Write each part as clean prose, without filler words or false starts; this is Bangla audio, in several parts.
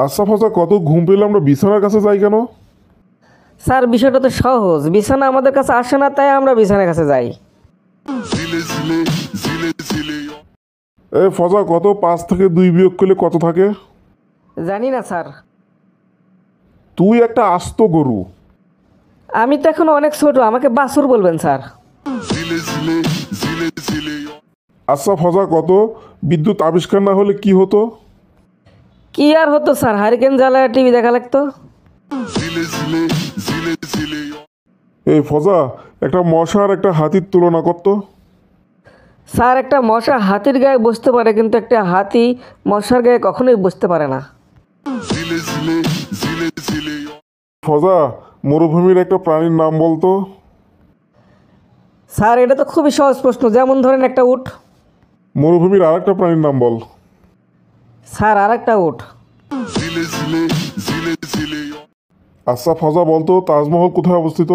আচ্ছা ফজা, কত ঘুম পেলে আমরা বিছানার কাছে যাই কেন? স্যার বিষয়টা তো সহজ, বিছানা আমাদের কাছে আসে না তাই আমরা বিছানার কাছে যাই। এ ফজা, কত 5 থেকে 2 বিয়োগ করলে কত থাকে? জানি না স্যার। তুই একটা আস্ত গরু। আমি তো এখন অনেক ছোট, আমাকে বাছুর বলবেন স্যার। আচ্ছা ফজা, কত বিদ্যুৎ আবিষ্কার না হলে কি হতো? কি আর হতো স্যার, হারিকেন জ্বালায় টিভি দেখা লাগতো। এই ফজা, একটা মশা আর একটা হাতির তুলনা করতো। স্যার একটা মশা হাতির গায়ে বসতে পারে, কিন্তু একটা হাতি মশার গায়ে কখনোই বসতে পারে না। ফজা, মরুভূমির একটা প্রাণীর নাম বলতো। স্যার এটা তো খুবই সহজ প্রশ্ন, যেমন ধরেন একটা উট। মরুভূমির আর একটা প্রাণীর নাম বল। স্যার আর একটা উট। আচ্ছা ফজা, বলতো তাজমহল কোথায় অবস্থিত?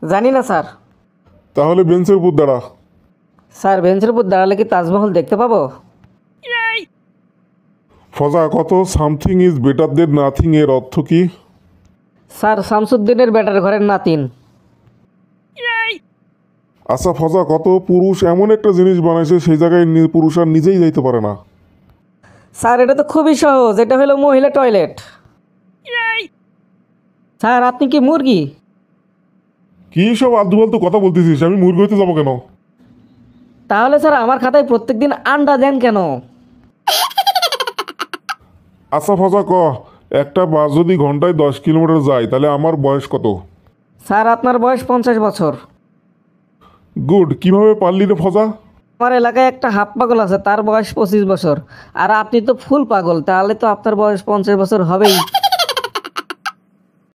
জানি না স্যার। তাহলে বেঞ্চের উপর দাঁড়া। স্যার বেঞ্চের উপর দাঁড়ালে কি তাজমহল দেখতে পাবো? ফজা, কত something is better then nothing এর অর্থ কি? স্যার শামসুদ্দিনের ব্যাটার ঘরের নাতিন। আচ্ছা ফজা, কত পুরুষ এমন একটা জিনিস বানাইছে সেই জায়গায় পুরুষ আর নিজেই যাইতে পারে না? স্যার এটা তো খুবই সহজ, এটা হলো মহিলা টয়লেট। স্যার আপনি কি মুরগি? কি সব আলতু ফালতু কথা বলতেছিস? আমি মুরগি হইতে যাবো কেন? তাহলে স্যার আমার খাতায় প্রত্যেকদিন আন্ডা দেন কেন? আচ্ছা ফজা, একটা বাস যদি ঘন্টায় 10 কিলোমিটার যায় তাহলে আমার বয়স কত? স্যার আপনার বয়স 50 বছর। গুড, কিভাবে পারলি রে ফজা? আমার এলাকায় একটা হাফ পাগল আছে, তার বয়স 25 বছর। আর আপনি তো ফুল পাগল, তাহলে তো আপনার বয়স 50 বছর হবেই।